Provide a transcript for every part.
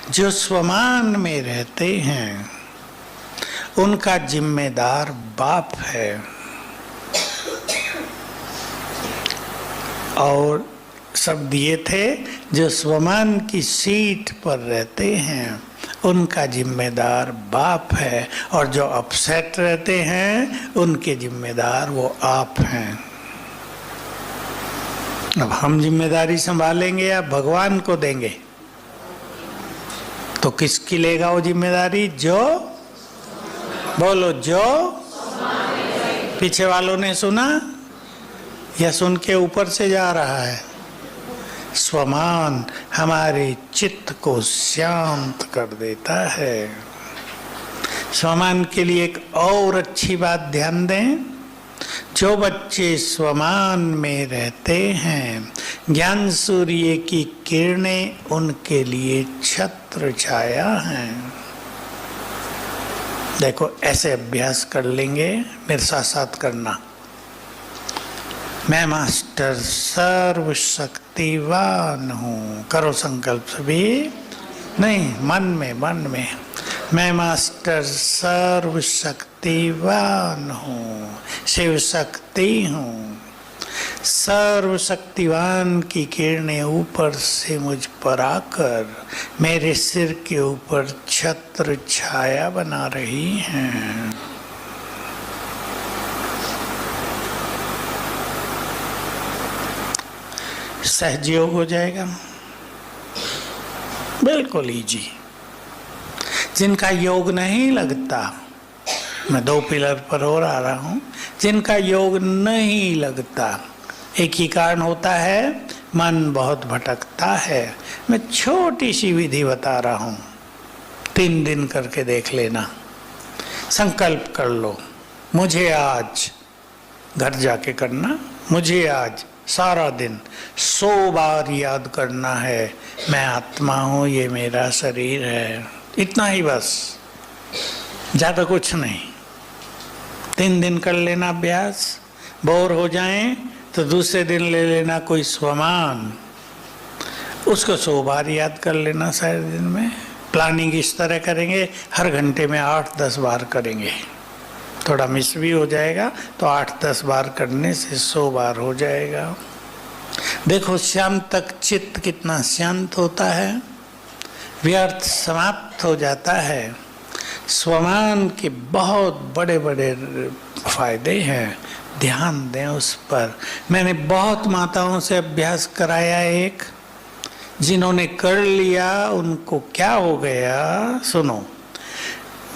जो स्वमान में रहते हैं उनका जिम्मेदार बाप है, और शब्द ये थे जो स्वमान की सीट पर रहते हैं उनका जिम्मेदार बाप है, और जो अपसेट रहते हैं उनके जिम्मेदार वो आप हैं। अब हम जिम्मेदारी संभालेंगे या भगवान को देंगे? तो किसकी लेगा वो जिम्मेदारी? जो बोलो, जो पीछे वालों ने सुना या सुन के ऊपर से जा रहा है? स्वमान हमारे चित्त को शांत कर देता है। स्वमान के लिए एक और अच्छी बात ध्यान दें, जो बच्चे स्वमान में रहते हैं ज्ञान सूर्य की किरणें उनके लिए छत्र छाया है। देखो ऐसे अभ्यास कर लेंगे, मेरे साथ साथ करना। मैं मास्टर सर्वशक्तिवान हूँ, करो संकल्प सभी, नहीं मन में, मन में। मैं मास्टर सर्वशक्तिवान हूँ, शिव शक्ति हूँ। सर्वशक्तिवान की किरणें ऊपर से मुझ पर आकर मेरे सिर के ऊपर छत्र छाया बना रही हैं। सहज योग हो जाएगा, बिल्कुल इजी। जिनका योग नहीं लगता, मैं 2 पिलर पर और आ रहा हूं, जिनका योग नहीं लगता, एक ही कारण होता है, मन बहुत भटकता है। मैं छोटी सी विधि बता रहा हूं, 3 दिन करके देख लेना। संकल्प कर लो, मुझे आज, घर जाके करना, मुझे आज सारा दिन 100 बार याद करना है मैं आत्मा हूँ, ये मेरा शरीर है। इतना ही बस, ज़्यादा कुछ नहीं। 3 दिन कर लेना अभ्यास। बोर हो जाएं तो दूसरे दिन ले लेना कोई स्वमान, उसको 100 बार याद कर लेना सारे दिन में। प्लानिंग इस तरह करेंगे, हर घंटे में 8-10 बार करेंगे। थोड़ा मिस भी हो जाएगा तो 8-10 बार करने से 100 बार हो जाएगा। देखो शाम तक चित्त कितना शांत होता है, व्यर्थ समाप्त हो जाता है। स्वमान के बहुत बड़े बड़े फायदे हैं, ध्यान दें उस पर। मैंने बहुत माताओं से अभ्यास कराया, एक जिन्होंने कर लिया उनको क्या हो गया सुनो।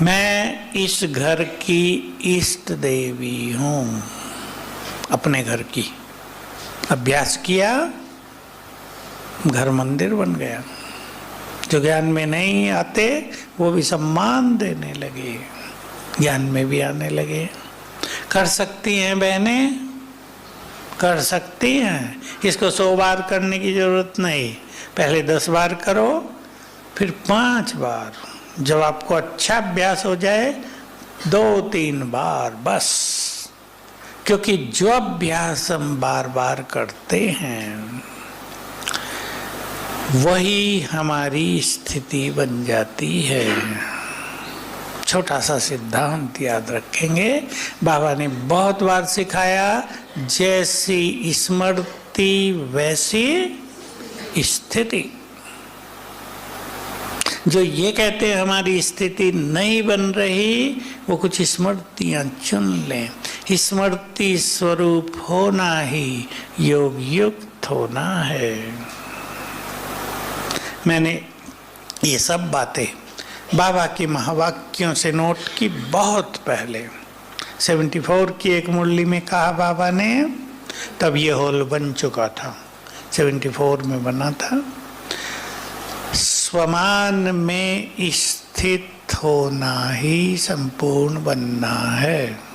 मैं इस घर की इष्ट देवी हूँ, अपने घर की। अभ्यास किया, घर मंदिर बन गया। जो ज्ञान में नहीं आते वो भी सम्मान देने लगे, ज्ञान में भी आने लगे। कर सकती हैं बहनें, कर सकती हैं। इसको 100 बार करने की जरूरत नहीं, पहले 10 बार करो, फिर 5 बार। जब आपको अच्छा अभ्यास हो जाए 2-3 बार बस, क्योंकि जो अभ्यास हम बार बार करते हैं वही हमारी स्थिति बन जाती है। छोटा सा सिद्धांत याद रखेंगे, बाबा ने बहुत बार सिखाया, जैसी स्मृति वैसी स्थिति। जो ये कहते हैं हमारी स्थिति नहीं बन रही, वो कुछ स्मृतियां चुन लें। स्मृति स्वरूप होना ही योग युक्त होना है। मैंने ये सब बातें बाबा के महावाक्यों से नोट की बहुत पहले। 74 की एक मुरली में कहा बाबा ने, तब ये हॉल बन चुका था, 74 में बना था। स्वमान में स्थित होना ही संपूर्ण बनना है।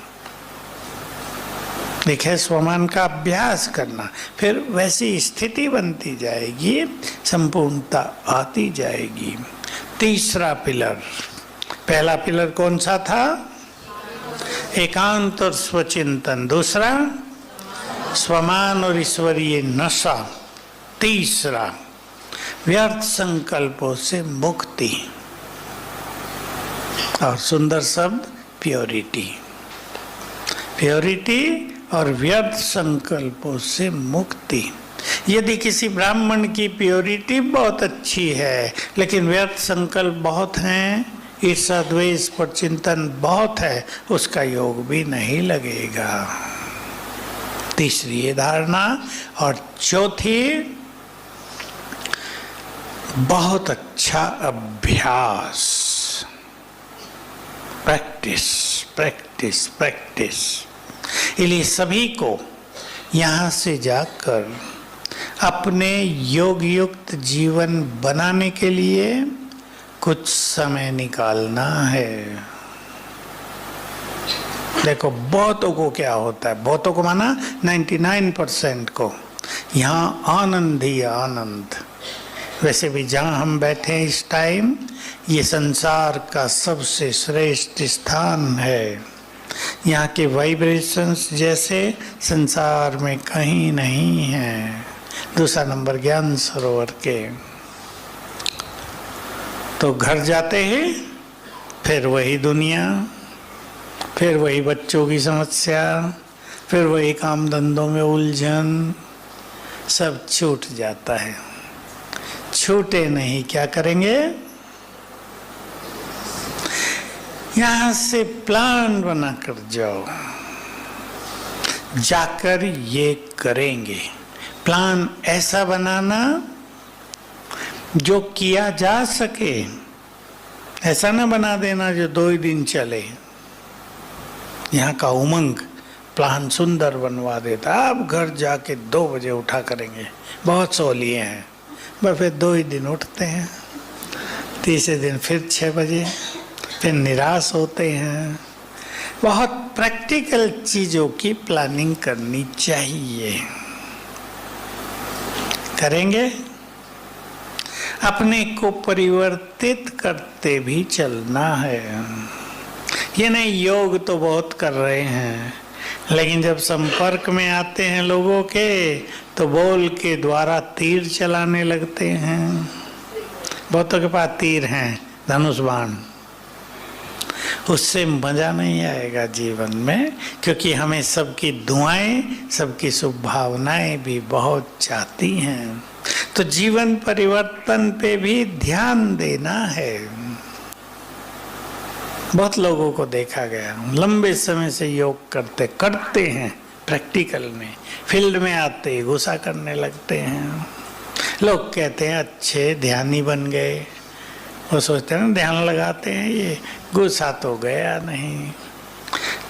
देखिए, स्वमान का अभ्यास करना, फिर वैसी स्थिति बनती जाएगी, संपूर्णता आती जाएगी। तीसरा पिलर, पहला पिलर कौन सा था? एकांत और स्वचिंतन। दूसरा स्वमान और ईश्वरीय नशा। तीसरा व्यर्थ संकल्पों से मुक्ति। और सुंदर शब्द प्योरिटी, प्योरिटी और व्यर्थ संकल्पों से मुक्ति। यदि किसी ब्राह्मण की प्योरिटी बहुत अच्छी है लेकिन व्यर्थ संकल्प बहुत हैं, ईर्षा द्वेष पर चिंतन बहुत है, उसका योग भी नहीं लगेगा। तीसरी ये धारणा। और चौथी, बहुत अच्छा अभ्यास, प्रैक्टिस प्रैक्टिस प्रैक्टिस। इसलिए सभी को यहाँ से जाकर अपने योग युक्त जीवन बनाने के लिए कुछ समय निकालना है। देखो बहुतों को क्या होता है, बहुतों को माना 99% को, यहाँ आनंद ही आनंद। वैसे भी जहाँ हम बैठे हैं इस टाइम, ये संसार का सबसे श्रेष्ठ स्थान है। यहाँ के वाइब्रेशंस जैसे संसार में कहीं नहीं है। दूसरा नंबर ज्ञान सरोवर के। तो घर जाते हैं, फिर वही दुनिया, फिर वही बच्चों की समस्या, फिर वही काम धंधों में उलझन, सब छूट जाता है। छूटे नहीं, क्या करेंगे? यहां से प्लान बना कर जाओ, जाकर ये करेंगे। प्लान ऐसा बनाना जो किया जा सके, ऐसा ना बना देना जो 2 ही दिन चले। यहाँ का उमंग प्लान सुंदर बनवा देता। आप घर जाके 2 बजे उठा करेंगे, बहुत सौलिए हैं, बस फिर 2 ही दिन उठते हैं, तीसरे दिन फिर 6 बजे, फिर निराश होते हैं। बहुत प्रैक्टिकल चीजों की प्लानिंग करनी चाहिए। करेंगे? अपने को परिवर्तित करते भी चलना है। ये नहीं योग तो बहुत कर रहे हैं, लेकिन जब संपर्क में आते हैं लोगों के तो बोल के द्वारा तीर चलाने लगते हैं। बहुतों के पास तीर हैं, धनुष बाण। उससे मजा नहीं आएगा जीवन में, क्योंकि हमें सबकी दुआएं, सबकी शुभ भावनाएं भी बहुत चाहती हैं। तो जीवन परिवर्तन पे भी ध्यान देना है। बहुत लोगों को देखा गया, लंबे समय से योग करते हैं, प्रैक्टिकल में, फील्ड में आते गुस्सा करने लगते हैं। लोग कहते हैं अच्छे ध्यानी बन गए, वो सोचते हैं ध्यान लगाते हैं, ये गुस्सा तो गया नहीं।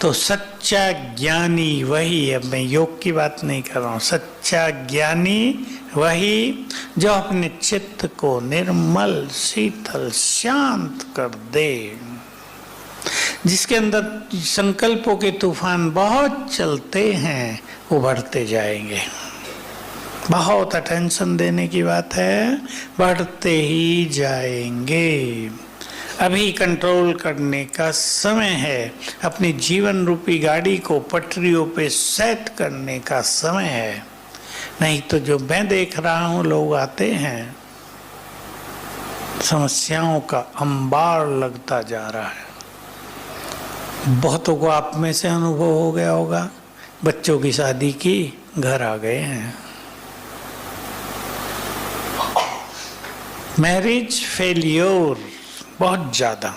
तो सच्चा ज्ञानी वही, अब मैं योग की बात नहीं कर रहा हूँ, सच्चा ज्ञानी वही जो अपने चित्त को निर्मल शीतल शांत कर दे, जिसके अंदर संकल्पों के तूफान बहुत चलते हैं, उभरते जाएंगे। बहुत अटेंशन देने की बात है, बढ़ते ही जाएंगे। अभी कंट्रोल करने का समय है, अपनी जीवन रूपी गाड़ी को पटरियों पे सेट करने का समय है। नहीं तो जो मैं देख रहा हूँ, लोग आते हैं, समस्याओं का अंबार लगता जा रहा है। बहुतों को आप में से अनुभव हो गया होगा, बच्चों की शादी की, घर आ गए हैं, मैरिज फेलियर बहुत ज्यादा,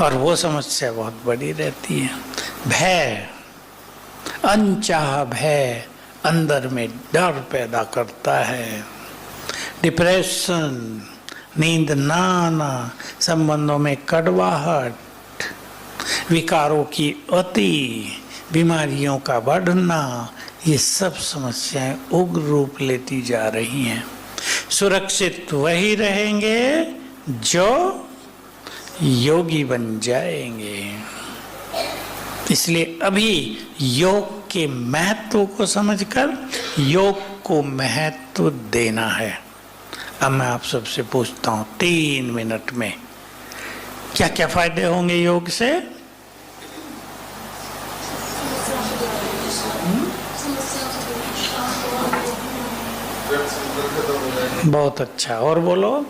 और वो समस्या बहुत बड़ी रहती है। भय, अनचाहा भय अंदर में डर पैदा करता है। डिप्रेशन, नींद ना आना, संबंधों में कड़वाहट, विकारों की अति, बीमारियों का बढ़ना, ये सब समस्याएं उग्र रूप लेती जा रही हैं। सुरक्षित वही रहेंगे जो योगी बन जाएंगे। इसलिए अभी योग के महत्व को समझकर योग को महत्व देना है। अब मैं आप सबसे पूछता हूँ 3 मिनट में, क्या क्या फायदे होंगे योग से? बहुत अच्छा, और बोलो।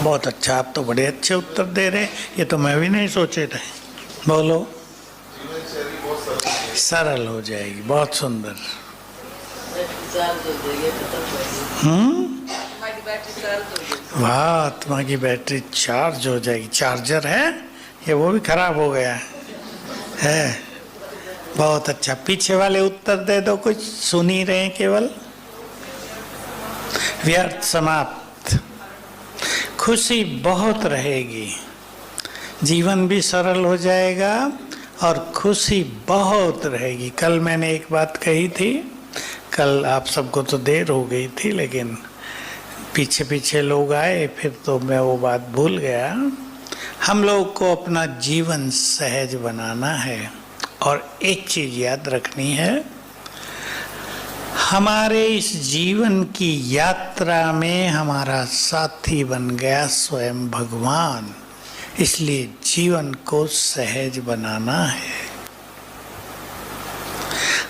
बहुत अच्छा, आप तो बड़े अच्छे उत्तर दे रहे, ये तो मैं भी नहीं सोचे थे। बोलो। सरल हो जाएगी, बहुत सुंदर। वाह, आत्मा की बैटरी चार्ज हो जाएगी। चार्जर है ये, वो भी खराब हो गया है। बहुत अच्छा, पीछे वाले उत्तर दे दो, कुछ सुन ही रहे हैं केवल। व्यर्थ समाप्त। खुशी बहुत रहेगी, जीवन भी सरल हो जाएगा और खुशी बहुत रहेगी। कल मैंने एक बात कही थी, कल आप सबको तो देर हो गई थी, लेकिन पीछे पीछे लोग आए, फिर तो मैं वो बात भूल गया। हम लोग को अपना जीवन सहज बनाना है और एक चीज याद रखनी है, हमारे इस जीवन की यात्रा में हमारा साथी बन गया स्वयं भगवान, इसलिए जीवन को सहज बनाना है।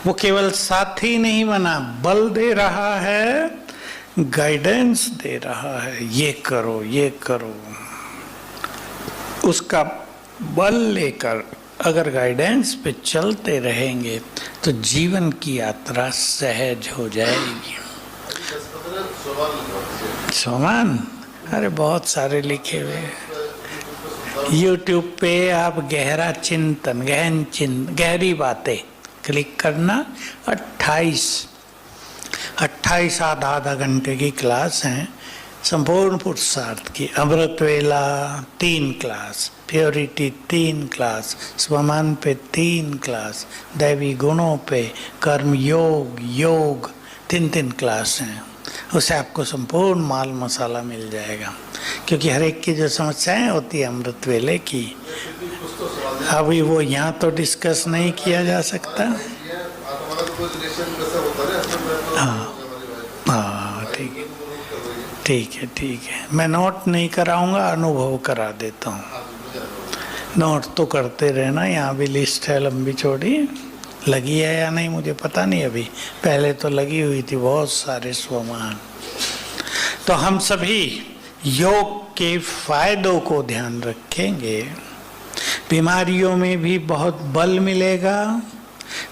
वो केवल साथी नहीं बना, बल दे रहा है, गाइडेंस दे रहा है, ये करो ये करो। उसका बल लेकर अगर गाइडेंस पे चलते रहेंगे तो जीवन की यात्रा सहज हो जाएगी। सोमान, अरे बहुत सारे लिखे हुए। YouTube पे आप गहरा चिंतन, गहरी बातें क्लिक करना। 28 आधा घंटे की क्लास है, संपूर्ण पुरुषार्थ की। अमृत वेला 3 क्लास, प्योरिटी 3 क्लास, स्वमान पे 3 क्लास, दैवी गुणों पे, कर्म योग 3 क्लास हैं। उससे आपको संपूर्ण माल मसाला मिल जाएगा, क्योंकि हर एक की जो समस्याएं होती है अमृत वेले की, अभी वो यहाँ तो डिस्कस नहीं किया जा सकता। हाँ ठीक है, मैं नोट नहीं कराऊंगा, अनुभव करा देता हूँ। नोट तो करते रहना, यहाँ भी लिस्ट है लंबी चौड़ी, लगी है या नहीं मुझे पता नहीं, अभी पहले तो लगी हुई थी बहुत सारे स्वमान। तो हम सभी योग के फायदों को ध्यान रखेंगे, बीमारियों में भी बहुत बल मिलेगा,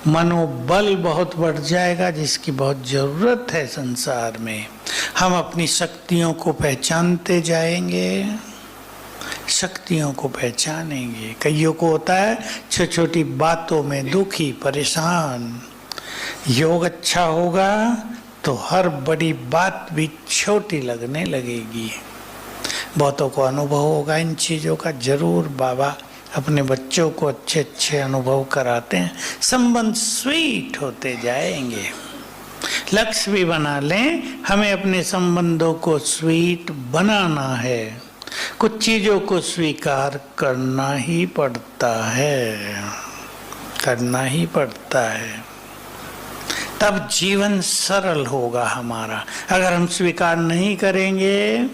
मनोबल बहुत बढ़ जाएगा, जिसकी बहुत जरूरत है संसार में। हम अपनी शक्तियों को पहचानते जाएंगे, शक्तियों को पहचानेंगे। कईयों को होता है छोटी छोटी बातों में दुखी परेशान, योग अच्छा होगा तो हर बड़ी बात भी छोटी लगने लगेगी। बहुतों को अनुभव होगा इन चीज़ों का, जरूर बाबा अपने बच्चों को अच्छे अच्छे अनुभव कराते हैं, संबंध स्वीट होते जाएंगे। लक्ष्य भी बना लें, हमें अपने संबंधों को स्वीट बनाना है, कुछ चीजों को स्वीकार करना ही पड़ता है, तब जीवन सरल होगा हमारा। अगर हम स्वीकार नहीं करेंगे,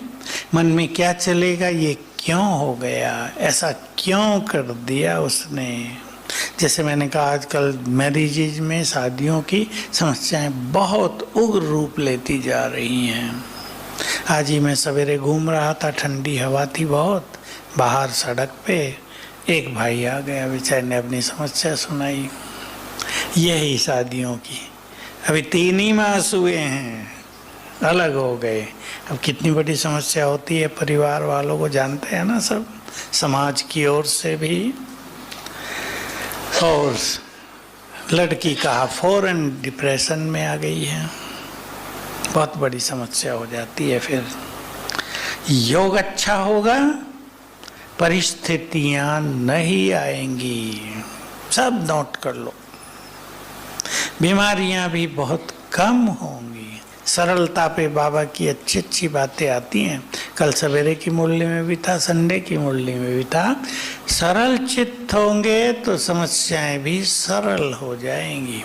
मन में क्या चलेगा, ये क्यों हो गया, ऐसा क्यों कर दिया उसने। जैसे मैंने कहा, आजकल मैरिजेज में, शादियों की समस्याएं बहुत उग्र रूप लेती जा रही हैं। आज ही मैं सवेरे घूम रहा था, ठंडी हवा थी बहुत, बाहर सड़क पे एक भाई आ गया, बेचारे ने अपनी समस्या सुनाई, यही शादियों की। अभी 3 ही मास हुए हैं, अलग हो गए। अब कितनी बड़ी समस्या होती है, परिवार वालों को जानते हैं ना सब, समाज की ओर से भी। और लड़की का फौरन डिप्रेशन में आ गई है, बहुत बड़ी समस्या हो जाती है। फिर योग अच्छा होगा, परिस्थितियां नहीं आएंगी, सब नोट कर लो। बीमारियां भी बहुत कम होंगी, सरलता पे बाबा की अच्छी अच्छी बातें आती हैं। कल सवेरे की मुरली में भी था, संडे की मुरली में भी था। सरल चित्त होंगे तो समस्याएं भी सरल हो जाएंगी,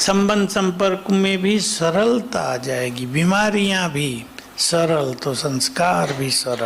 संबंध संपर्क में भी सरलता आ जाएगी, बीमारियां भी सरल तो संस्कार भी सरल।